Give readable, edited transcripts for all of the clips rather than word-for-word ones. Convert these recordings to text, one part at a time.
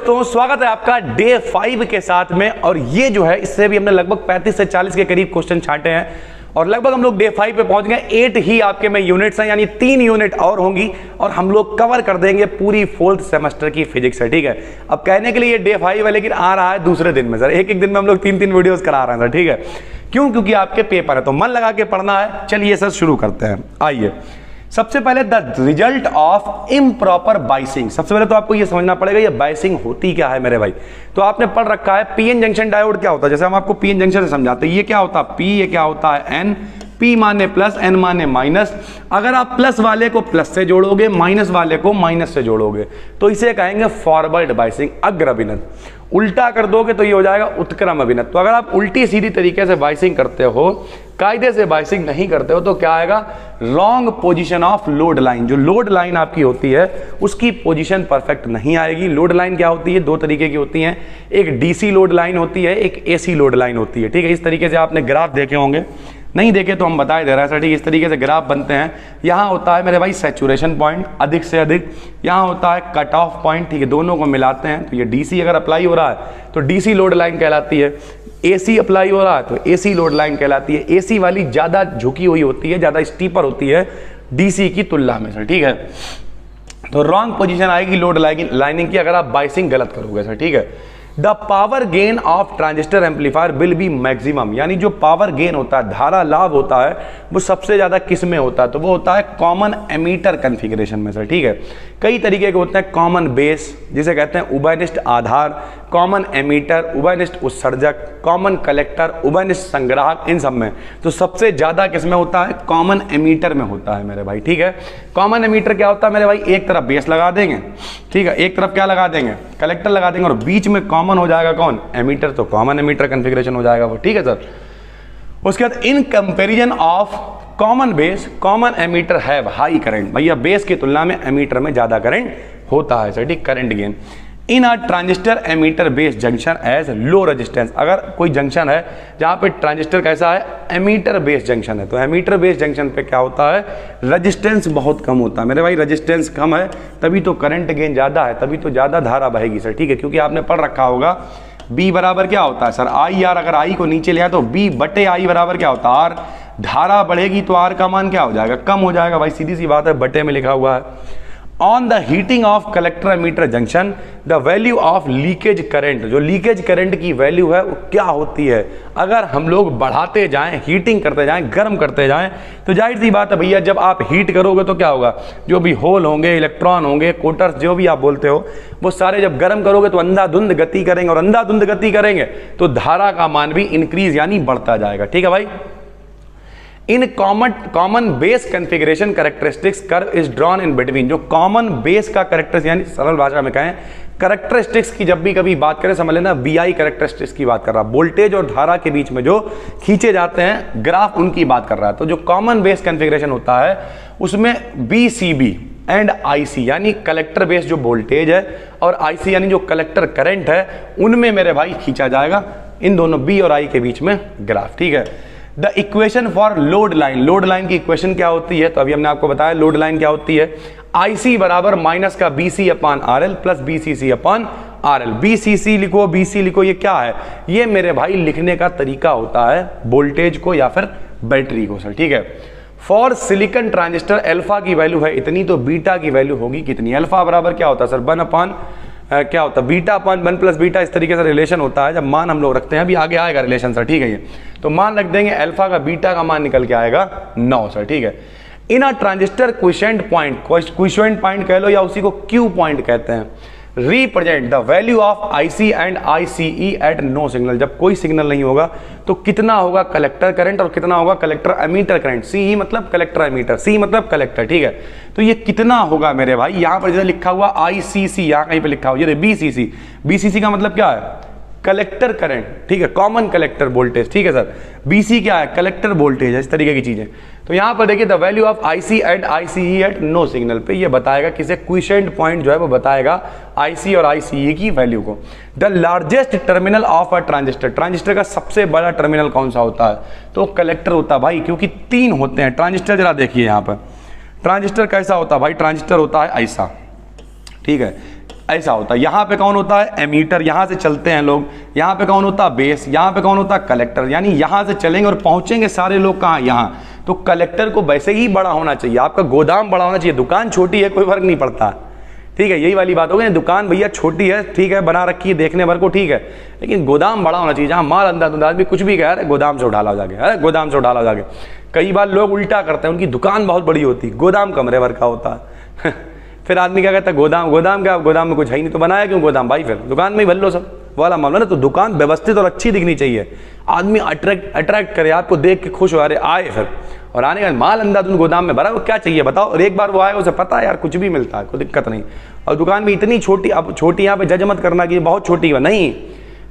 दोस्तों, स्वागत है आपका डे 5 के साथ में। और ये जो है इससे भी हमने लगभग 35 से 40 के करीब क्वेश्चन छांटे हैं और लगभग हम लोग डे 5 पे पहुंच गए। 8 ही आपके में यूनिट्स हैं, यानी 3 यूनिट और होंगी और हम लोग कवर कर देंगे पूरी 4th सेमेस्टर की फिजिक्स है। ठीक है, अब कहने के लिए ये डे 5 है लेकिन आ रहा है दूसरे दिन में सर। एक दिन में हम लोग 3-3 वीडियोस करा रहे हैं सर। ठीक है, क्यों? क्योंकि आपके पेपर है तो मन लगा के पढ़ना है। चलिए सर शुरू करते हैं। आइए, सबसे पहले the result of improper biasing. सबसे पहले तो आपको ये समझना पड़ेगा ये बाइसिंग होती क्या है मेरे भाई। तो आपने पढ़ रखा है पीएन जंक्शन डायोड क्या होता है। जैसे हम आपको पीएन जंक्शन से समझाते हैं, ये क्या होता है पी, ये क्या होता है एन। P माने प्लस, N माने माइनस। अगर आप प्लस वाले को प्लस से जोड़ोगे, माइनस वाले को माइनस से जोड़ोगे तो इसे कहेंगे फॉरवर्ड बाइसिंग, अग्र अभिनत। उल्टा कर दोगे तो ये हो जाएगा उत्क्रम अभिनत। तो अगर आप उल्टी सीधी तरीके से बाइसिंग करते हो, कायदे से बाइसिंग नहीं करते हो, तो क्या आएगा wrong position of load line. जो लोड लाइन आपकी होती है उसकी पोजीशन परफेक्ट नहीं आएगी। लोड लाइन क्या होती है? 2 तरीके की होती हैं, एक डीसी लोड लाइन होती है, एक एसी लोड लाइन होती है। ठीक है, इस तरीके से आपने ग्राफ देखे होंगे, नहीं देखे तो हम बता दे रहे हैं सर। ठीक, इस तरीके से ग्राफ बनते हैं। यहाँ होता है मेरे भाई सैचुरेशन पॉइंट अधिक से अधिक, यहाँ होता है कट ऑफ पॉइंट। ठीक है, दोनों को मिलाते हैं तो ये डीसी अगर अप्लाई हो रहा है तो डीसी लोड लाइन कहलाती है, एसी अप्लाई हो रहा है तो एसी लोड लाइन कहलाती है। एसी वाली ज़्यादा झुकी हुई होती है, ज़्यादा स्टीपर होती है डीसी की तुलना में सर। ठीक है, तो रॉन्ग पोजीशन आएगी लोड लाइनिंग की अगर आप बाइसिंग गलत करोगे सर। ठीक है, the power gain of transistor amplifier will be maximum. यानी जो पावर गेन होता है, धारा लाभ होता है, वो सबसे ज्यादा किस में होता है? तो वो होता है कॉमन एमीटर कॉन्फ़िगरेशन में सर। ठीक है, कई तरीके के होते हैं, कॉमन बेस जिसे कहते हैं उभयनिष्ठ आधार, कॉमन एमीटर उभयनिष्ठ उत्सर्जक, कॉमन कलेक्टर उभयनिष्ठ संग्राहक, इन सब में तो सबसे ज्यादा किस में होता है? कॉमन एमीटर में होता है मेरे भाई। ठीक है, कॉमन एमीटर क्या होता है मेरे भाई? एक तरफ बेस लगा देंगे, ठीक है, एक तरफ क्या लगा देंगे? कलेक्टर लगा देंगे और बीच में कॉमन हो जाएगा कौन? एमीटर। तो कॉमन एमीटर कॉन्फ़िगरेशन हो जाएगा वो। ठीक है सर, उसके बाद in comparison of common base common ammeter have high current. भैया बेस की तुलना में एमीटर में ज्यादा करंट होता है सर। ठीक, current gain in a transistor emitter base junction as low resistance. अगर कोई जंक्शन है जहां पे ट्रांजिस्टर कैसा है? एमीटर बेस जंक्शन है, तो एमीटर बेस जंक्शन पे क्या होता है? रेजिस्टेंस बहुत कम होता है मेरे भाई। रेजिस्टेंस कम है तभी तो करंट गेन ज्यादा है, तभी तो ज्यादा धारा बहेगी सर। ठीक है, क्योंकि आपने पढ़ रखा होगा B बराबर क्या होता है सर? I R. अगर आई को नीचे ले आए तो B बटे आई बराबर क्या होता है? आर। धारा बढ़ेगी तो आर का मान क्या हो जाएगा? कम हो जाएगा भाई, सीधी सी बात है, बटे में लिखा हुआ है। On the heating of collector emitter junction the value of leakage current. जो लीकेज करंट की वैल्यू है वो क्या होती है? अगर हम लोग बढ़ाते जाएं, हीटिंग करते जाएं, गर्म करते जाएं, तो जाहिर सी बात है भैया जब आप हीट करोगे तो क्या होगा? जो भी होल होंगे, इलेक्ट्रॉन होंगे, कोटर्स जो भी आप बोलते हो, वो सारे जब गर्म करोगे तो अंधाधुंध गति करेंगे, और अंधाधुंध गति करेंगे तो धारा का मान भी इंक्रीज यानी बढ़ता जाएगा। ठीक है भाई, in common base configuration characteristics curve is drawn in between. जो कॉमन बेस का कैरेक्टरिस्टिक्स, यानी सरल भाषा में कहें कैरेक्टरिस्टिक्स की जब भी कभी बात करें समझ लेना बीआई कैरेक्टरिस्टिक्स की बात कर रहा है। वोल्टेज और धारा के बीच में जो खींचे जाते हैं ग्राफ, उनकी बात कर रहा है। तो जो कॉमन बेस कॉन्फ़िगरेशन होता है उसमें बीसीबी एंड आईसी यानी कलेक्टर बेस जो वोल्टेज है और आईसी यानी जो कलेक्टर करंट है, उनमें मेरे भाई खींचा जाएगा इन दोनों बी और आई के बीच में ग्राफ। ठीक है, the equation for load line. Load line की इक्वेशन क्या होती है? तो अभी हमने आपको बताया लोड लाइन क्या होती है। आईसी बराबर माइनस का BC upon RL plus BCC upon RL. BCC लिखो, बीसी लिखो, ये क्या है? ये मेरे भाई लिखने का तरीका होता है वोल्टेज को या फिर बैटरी को सर। ठीक है, फॉर सिलिकॉन ट्रांजिस्टर अल्फा की वैल्यू है इतनी तो बीटा की वैल्यू होगी कितनी? अल्फा बराबर क्या होता है सर? 1 अपॉन क्या होता है? Beta upon 1 plus beta. इस तरीके से रिलेशन होता है जब मान हम लोग रखते हैं। अभी आगे आएगा रिलेशन सर। ठीक है, ये तो मान रख देंगे, अल्फा का बीटा का मान निकल के आएगा 9 सर। ठीक है, in a transistor quiescent point, quiescent point कह लो या उसी को क्यू पॉइंट कहते हैं, represent the value of IC and ICE at no signal. जब कोई सिग्नल नहीं होगा तो कितना होगा कलेक्टर करंट और कितना होगा कलेक्टर एमीटर करंट। सीई मतलब कलेक्टर एमीटर, सी मतलब कलेक्टर। ठीक है, तो ये कितना होगा मेरे भाई? यहां पर जैसे लिखा हुआ आईसीसी, यहां कहीं पे लिखा हुआ ये बीसीसी। बीसीसी का मतलब क्या है? Collector current. ठीक है, कॉमन कलेक्टर वोल्टेज। ठीक है सर, बीसी क्या है? कलेक्टर वोल्टेज है। इस तरीके की चीजें। तो यहां पर देखिए the value of IC and ICE at no signal पे ये बताएगा किसे? क्विसेंट पॉइंट जो है वो बताएगा आईसी और आईसीई की वैल्यू को। The largest terminal of a transistor. Transistor का सबसे बड़ा टर्मिनल कौन सा होता है? तो कलेक्टर होता है भाई, क्योंकि 3 होते हैं ट्रांजिस्टर। जरा देखिए यहां पर ट्रांजिस्टर कैसा होता है भाई? ट्रांजिस्टर होता है ऐसा। ठीक है, ऐसा होता है। यहाँ पे कौन होता है? एमीटर, यहाँ से चलते हैं लोग। यहाँ पे कौन होता है? बेस। यहाँ पे कौन होता है? कलेक्टर। यानी यहाँ से चलेंगे और पहुँचेंगे सारे लोग कहाँ? यहाँ। तो कलेक्टर को वैसे ही बड़ा होना चाहिए, आपका गोदाम बड़ा होना चाहिए। दुकान छोटी है कोई फर्क नहीं पड़ता, ठीक है, यही वाली बात हो गई। दुकान भैया छोटी है, ठीक है, बना रखी है देखने भर को, ठीक है, लेकिन गोदाम बड़ा होना चाहिए, जहाँ माल अंदर आदमी कुछ भी कह रहे गोदाम से उठा ला जाके, अरे गोदाम से उठा ला जाके। कई बार लोग उल्टा करते हैं, उनकी दुकान बहुत बड़ी होती, गोदाम कमरे भर का होता है फिर आदमी क्या कहता है? गोदाम, गोदाम क्या, गोदाम में कुछ है ही नहीं तो बनाया क्यों गोदाम? भाई फिर दुकान में ही भर लो सब वाला मामला ना। तो दुकान व्यवस्थित और अच्छी दिखनी चाहिए, आदमी अट्रैक्ट करे, आपको देख के खुश हो, अरे आए फिर। और आने का माल अंधाधुंध गोदाम में भरा, वो क्या चाहिए बताओ? और एक बार वो आएगा, उसे पता है यार कुछ भी मिलता है, कोई दिक्कत नहीं। और दुकान भी इतनी छोटी, अब छोटी यहाँ पे जज मत करना कि बहुत छोटी है, नहीं,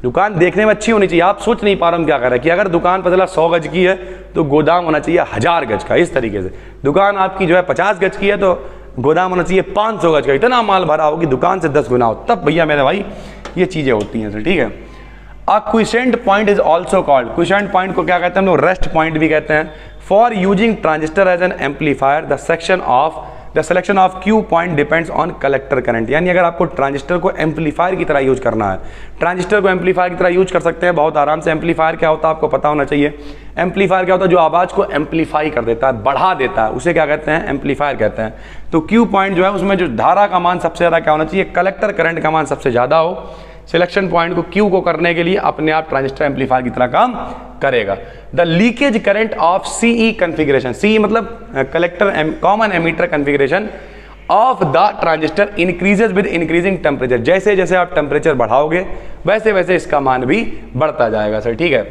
दुकान देखने में अच्छी होनी चाहिए। आप सोच नहीं पा रहे हम क्या कर रहे हैं कि अगर दुकान पतला 100 गज की है तो गोदाम होना चाहिए 1000 गज का, इस तरीके से। दुकान आपकी जो है 50 गज की है तो गोदाम होना चाहिए 500 गज का। इतना माल भरा हो कि दुकान से 10 गुना हो, तब भैया मेरे भाई ये चीजें होती हैं, ठीक है। A quiescent point is also called, quiescent point को क्या कहते हैं हम लोग? रेस्ट पॉइंट भी कहते हैं। For using transistor as an amplifier the selection of Q point depends on collector current. यानी अगर आपको ट्रांजिस्टर को एम्पलीफायर की तरह यूज करना है, ट्रांजिस्टर को एम्पलीफायर की तरह यूज कर सकते हैं बहुत आराम से। एम्पलीफायर क्या होता है आपको पता होना चाहिए। एम्पलीफायर क्या होता है? जो आवाज को एम्पलीफाई कर देता है, बढ़ा देता है, उसे क्या कहते हैं? एम्पलीफायर कहते हैं। तो क्यू पॉइंट जो है उसमें जो धारा का मान सबसे ज्यादा क्या होना चाहिए? कलेक्टर करंट का मान सबसे ज्यादा हो। सिलेक्शन पॉइंट को क्यू को करने के लिए अपने आप ट्रांजिस्टर एम्पलीफायर की तरह काम करेगा। The leakage current of CE configuration, CE मतलब collector common emitter configuration of the transistor increases with increasing temperature. जैसे जैसे आप टेम्परेचर बढ़ाओगे वैसे वैसे इसका मान भी बढ़ता जाएगा सर, ठीक है।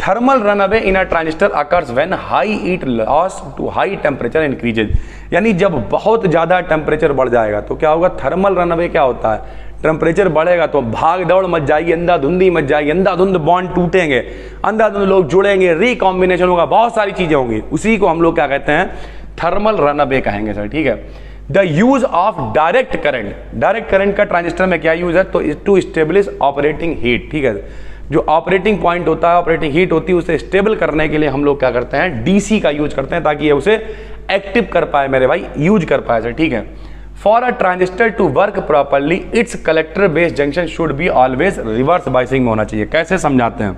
Thermal runaway in a transistor occurs when high heat loss to high temperature increases. यानी जब बहुत ज्यादा टेम्परेचर बढ़ जाएगा तो क्या होगा? थर्मल रन अवे क्या होता है? टेम्परेचर बढ़ेगा तो भाग दौड़ मच जाएगी, अंधाधुंधी मच जाएगी, अंधाधुंध बॉन्ड टूटेंगे, अंधाधुंध लोग जुड़ेंगे, रिकॉम्बिनेशन होगा, बहुत सारी चीजें होंगी। उसी को हम लोग क्या कहते हैं? थर्मल रन अवे कहेंगे सर, ठीक है। The use of direct current, direct current का ट्रांजिस्टर में क्या यूज है? तो टू स्टेबलिश ऑपरेटिंग हीट, ठीक है। जो ऑपरेटिंग पॉइंट होता है, ऑपरेटिंग हीट होती है, उसे स्टेबल करने के लिए हम लोग क्या करते हैं? डीसी का यूज करते हैं ताकि ये उसे एक्टिव कर पाए मेरे भाई, यूज कर पाए सर, ठीक है। For a transistor to work properly it's collector base junction should be always reverse biasing में होना चाहिए। कैसे समझाते हैं?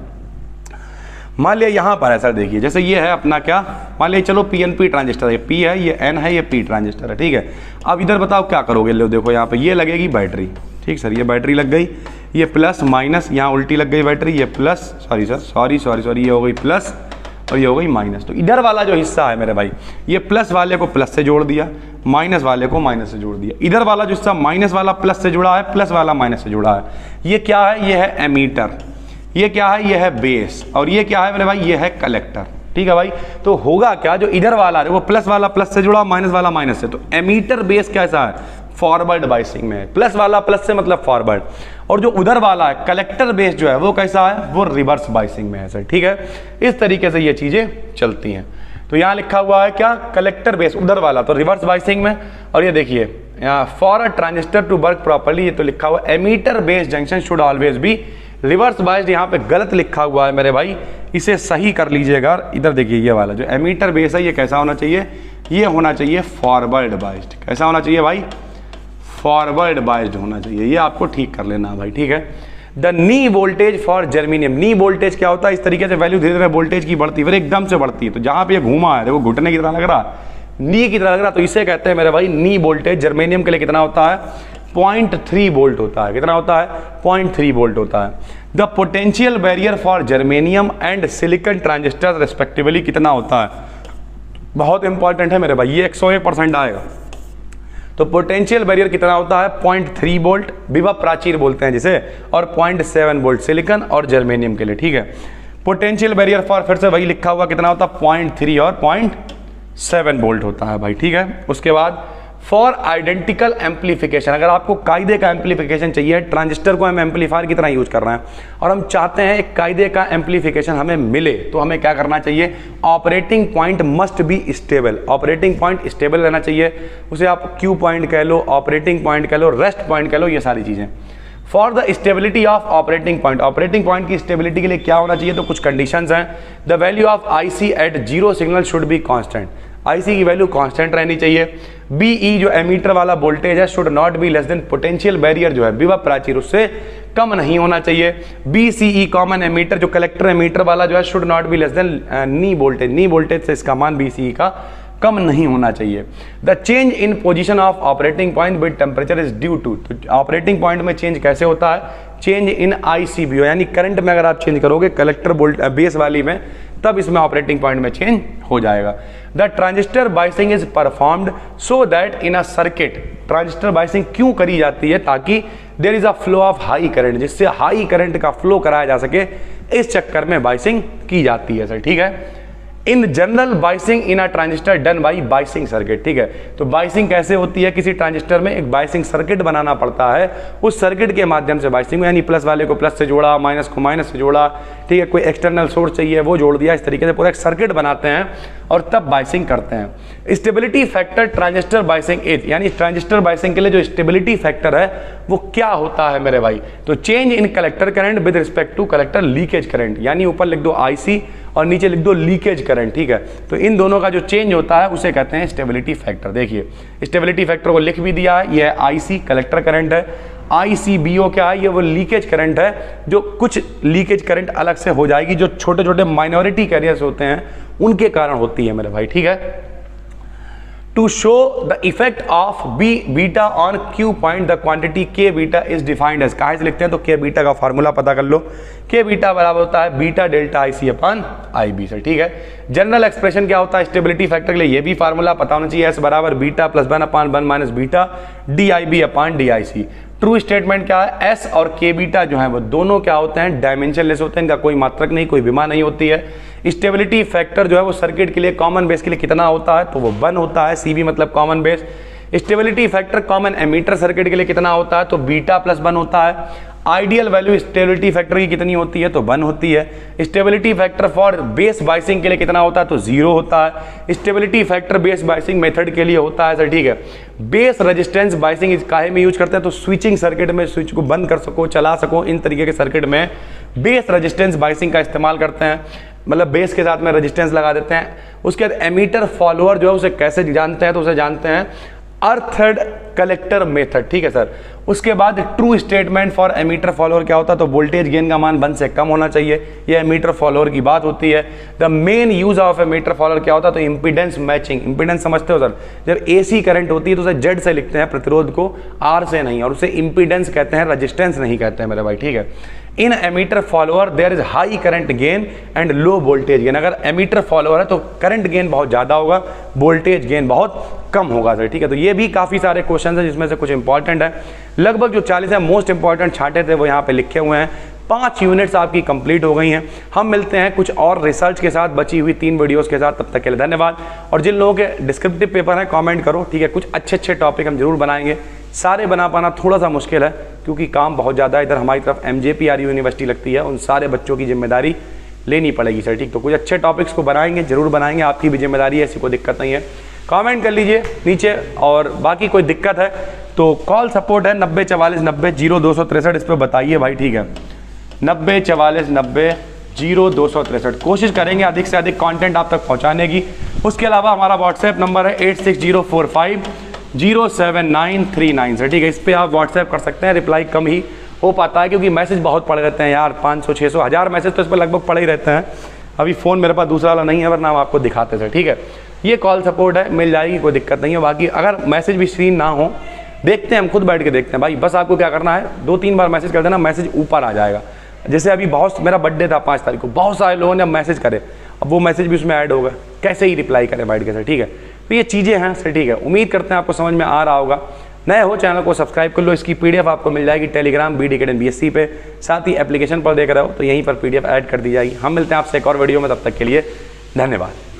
मान लिया यहां पर है सर, देखिए जैसे ये है अपना क्या, मान लिया चलो पीएनपी ट्रांजिस्टर है, पी है, ये एन है, ये पी ट्रांजिस्टर है, ठीक है। अब इधर बताओ क्या करोगे? लो देखो यहाँ पे ये लगेगी बैटरी, ठीक सर, ये बैटरी लग गई, ये प्लस माइनस, यहाँ उल्टी लग गई बैटरी, ये प्लस, सॉरी, ये हो गई प्लस और ये हो गई माइनस। तो इधर वाला जो हिस्सा है मेरे भाई, ये प्लस वाले को प्लस से जोड़ दिया, माइनस वाले को माइनस से जोड़ दिया। इधर वाला जो हिस्सा माइनस वाला प्लस से जुड़ा है, प्लस वाला माइनस से जुड़ा है, ये क्या है? ये है एमीटर। ये क्या है? ये है बेस। और ये क्या है मेरे भाई? ये है कलेक्टर, ठीक है भाई। तो होगा क्या? जो इधर वाला है वो प्लस वाला प्लस से जुड़ा, माइनस वाला माइनस से, तो एमीटर बेस कैसा है? फॉरवर्ड बायसिंग में है। प्लस वाला प्लस से मतलब फॉरवर्ड, और जो उधर वाला है कलेक्टर बेस जो है वो कैसा है? वो रिवर्स बायसिंग में है सर, ठीक है। इस तरीके से ये चीजें चलती हैं। तो यहाँ लिखा हुआ है क्या? कलेक्टर बेस उधर वाला, तो रिवर्स बायसिंग में। और ये देखिए यहाँ for a transistor to work properly, ये तो लिखा हुआ emitter base junction should always be reverse biased. यहाँ पे गलत लिखा हुआ है मेरे भाई, इसे सही कर लीजिएगा। इधर देखिए ये वाला जो एमीटर बेस है ये कैसा होना चाहिए? ये होना चाहिए फॉरवर्ड बायस्ड। कैसा होना चाहिए भाई? फॉरवर्ड बायस्ड होना चाहिए। ये आपको ठीक कर लेना भाई, ठीक है। The knee voltage for germanium, knee voltage क्या होता है? इस तरीके से वैल्यू धीरे धीरे वोल्टेज की बढ़ती है, फिर एकदम से बढ़ती है। तो जहां पे ये घूमा है वो घुटने की तरह लग रहा है, नी की तरह लग रहा है, तो इसे कहते हैं मेरे भाई नी वोल्टेज। जर्मेनियम के लिए कितना होता है? 0.3 वोल्ट होता है। कितना होता है? 0.3 वोल्ट होता है। The potential barrier for germanium and silicon transistor respectively कितना होता है? बहुत इंपॉर्टेंट है मेरे भाई, ये 101% आएगा। तो पोटेंशियल बैरियर कितना होता है? 0.3 वोल्ट, विभव प्राचीर बोलते हैं जिसे, और 0.7 वोल्ट सिलिकॉन और जर्मेनियम के लिए, ठीक है। पोटेंशियल बैरियर फॉर, फिर से वही लिखा हुआ, कितना होता है? 0.3 और 0.7 वोल्ट होता है भाई, ठीक है। उसके बाद फॉर आइडेंटिकल एम्पलीफिकेशन, अगर आपको कायदे का एम्पलीफिकेशन चाहिए, ट्रांजिस्टर को हम एम्पलीफायर की तरह यूज कर रहे हैं और हम चाहते हैं एक कायदे का एम्पलीफिकेशन हमें मिले, तो हमें क्या करना चाहिए? Operating point must be stable. Operating point stable रहना चाहिए, उसे आप क्यू पॉइंट कह लो, ऑपरेटिंग पॉइंट कह लो, रेस्ट पॉइंट कह लो, ये सारी चीजें। For the stability of operating point, operating point की स्टेबिलिटी के लिए क्या होना चाहिए? तो कुछ कंडीशंस हैं। The value of IC at zero signal should be constant, IC की वैल्यू कांस्टेंट रहनी चाहिए। बीई जो एमीटर वाला वोल्टेज है should not be less than potential barrier जो है विभव प्राचीर उससे कम नहीं होना चाहिए। बीसीई कॉमन एमीटर जो कलेक्टर एमीटर वाला जो है should not be less than knee voltage से इसका मान बीसीई का कम नहीं होना चाहिए। The change in position of operating point with temperature is due to, तो ऑपरेटिंग पॉइंट में चेंज कैसे होता है, चेंज इन आईसीबीओ यानी करंट में अगर आप चेंज करोगे कलेक्टर बेस वाली में तब इसमें ऑपरेटिंग पॉइंट में चेंज हो जाएगा। The transistor biasing is performed so that in a circuit, transistor biasing क्यों करी जाती है, ताकि there is a flow of high current, जिससे हाई करंट का फ्लो कराया जा सके, इस चक्कर में बाइसिंग की जाती है सर, ठीक है। In general biasing in a transistor done by biasing circuit, ठीक है। तो बाइसिंग कैसे होती है, किसी ट्रांजिस्टर में एक बाइसिंग सर्किट बनाना पड़ता है, उस सर्किट के माध्यम से बाइसिंग, यानी प्लस वाले को प्लस से जोड़ा, माइनस को माइनस से जोड़ा, ठीक है, कोई एक्सटर्नल सोर्स चाहिए वो जोड़ दिया, इस तरीके से पूरा एक सर्किट बनाते हैं और तब बाइसिंग करते हैं। Stability factor transistor biasing is, यानी ट्रांजिस्टर बाइसिंग के लिए जो स्टेबिलिटी फैक्टर है वो क्या होता है मेरे भाई, तो change in collector current with respect to collector leakage current, यानी ऊपर लिख दो आईसी और नीचे लिख दो लीकेज करंट, ठीक है। तो इन दोनों का जो चेंज होता है उसे कहते हैं स्टेबिलिटी फैक्टर। देखिए स्टेबिलिटी फैक्टर को लिख भी दिया है, ये है आईसी कलेक्टर करंट है, आईसीबीओ क्या है, ये वो लीकेज करंट है, जो कुछ लीकेज करंट अलग से हो जाएगी जो छोटे छोटे माइनॉरिटी कैरियर्स होते हैं उनके कारण होती है मेरे भाई, ठीक है। To show the effect of B beta on Q point, the quantity K beta is defined as, कहाँ से लिखते हैं तो K beta का फार्मूला पता कर लो, K beta बराबर होता है beta delta IC upon IB से, ठीक है। जनरल एक्सप्रेशन क्या होता है स्टेबिलिटी फैक्टर के लिए, ये भी फार्मूला पता होना चाहिए, S बराबर beta plus 1 upon 1 minus beta DIB upon DIC। True statement क्या है, S और K बीटा जो है वो दोनों क्या होते हैं, डायमेंशनलेस होते हैं, इनका कोई मात्रक नहीं, कोई विमा नहीं होती है। स्टेबिलिटी फैक्टर जो है वो सर्किट के लिए कॉमन बेस के लिए कितना होता है, तो वो 1 होता है, CB मतलब common base. Stability factor common ammeter circuit के लिए कितना होता है, तो बीटा प्लस 1 होता है। आइडियल वैल्यू स्टेबिलिटी फैक्टर की कितनी होती है, तो 1 होती है। Stability factor for base biasing के लिए कितना होता है, तो 0 होता है। Stability factor base biasing method के लिए होता है सर, ठीक है। बेस रेजिस्टेंस बाइसिंग काहे में यूज करते हैं, तो स्विचिंग सर्किट में स्विच को बंद कर सको, चला सको, इन तरीके के सर्किट में बेस रेजिस्टेंस बाइसिंग का इस्तेमाल करते हैं, मतलब बेस के साथ में रेजिस्टेंस लगा देते हैं। उसके बाद एमीटर फॉलोअर जो है उसे कैसे जानते हैं, तो उसे जानते हैं अर्थड कलेक्टर मेथड, ठीक है सर। उसके बाद true statement for emitter follower क्या होता है, तो वोल्टेज गेन का मान 1 से कम होना चाहिए, यह एमीटर फॉलोअर की बात होती है। The main use of emitter follower क्या होता है, तो इंपीडेंस मैचिंग। इंपीडेंस समझते हो सर, जब एसी करंट होती है तो उसे जेड से लिखते हैं प्रतिरोध को, आर से नहीं, और उसे इंपीडेंस कहते हैं, रजिस्टेंस नहीं कहते हैं मेरे भाई, ठीक है। In emitter follower there is high current gain and low voltage gain, अगर एमीटर फॉलोअर है तो करंट गेन बहुत ज्यादा होगा, वोल्टेज गेन बहुत कम होगा सर, ठीक है। तो ये भी काफी सारे क्वेश्चन हैं जिसमें से कुछ इंपॉर्टेंट है, लगभग जो 40 है मोस्ट इंपॉर्टेंट छांटे थे वो यहाँ पे लिखे हुए हैं। 5 यूनिट्स आपकी कंप्लीट हो गई हैं। हम मिलते हैं कुछ और रिसर्च के साथ, बची हुई 3 वीडियोस के साथ, तब तक के लिए धन्यवाद। और जिन लोगों के डिस्क्रिप्टिव पेपर हैं कमेंट करो, ठीक है। कुछ अच्छे टॉपिक हम जरूर बनाएंगे, सारे बना पाना थोड़ा सा मुश्किल है क्योंकि काम बहुत ज़्यादा है। इधर हमारी तरफ MJPRU यूनिवर्सिटी लगती है, उन सारे बच्चों की जिम्मेदारी लेनी पड़ेगी सर, ठीक। तो कुछ अच्छे टॉपिक्स को बनाएंगे, जरूर बनाएंगे, आपकी भी जिम्मेदारी है, ऐसी कोई दिक्कत नहीं है। कमेंट कर लीजिए नीचे, और बाकी कोई दिक्कत है तो कॉल सपोर्ट है 90 44 90 0263, इस पर बताइए भाई, ठीक है। 90 44 90 0263, कोशिश करेंगे अधिक से अधिक कंटेंट आप तक पहुंचाने की। उसके अलावा हमारा व्हाट्सएप नंबर है 8604507939 सर, ठीक है। इस पर आप व्हाट्सएप कर सकते हैं, रिप्लाई कम ही हो पाता है क्योंकि मैसेज बहुत पड़े रहते हैं यार, 500 600 1000 मैसेज तो इस पर लगभग पड़े ही रहते हैं। अभी फ़ोन मेरे पास दूसरा वाला नहीं है, वरना हम आपको दिखाते सर, ठीक है। ये कॉल सपोर्ट है, मिल जाएगी, कोई दिक्कत नहीं है। बाकी अगर मैसेज भी सीन ना हो, देखते हैं, हम खुद बैठ के देखते हैं भाई, बस आपको क्या करना है, 2-3 बार मैसेज कर देना, मैसेज ऊपर आ जाएगा। जैसे अभी बहुत, मेरा बर्थडे था 5 तारीख को, बहुत सारे लोगों ने मैसेज करे, अब वो मैसेज भी उसमें ऐड होगा, कैसे ही रिप्लाई करें बैठ के सर, ठीक है। तो ये चीज़ें हैं सर, ठीक है। उम्मीद करते हैं आपको समझ में आ रहा होगा। नए हो चैनल को सब्सक्राइब कर लो, इसकी PDF आपको मिल जाएगी टेलीग्राम BD Academy BSc पे, साथ ही एप्लीकेशन पर देख रहे हो तो यहीं पर PDF ऐड कर दी जाएगी। हम मिलते हैं आपसे एक और वीडियो में, तब तक के लिए धन्यवाद।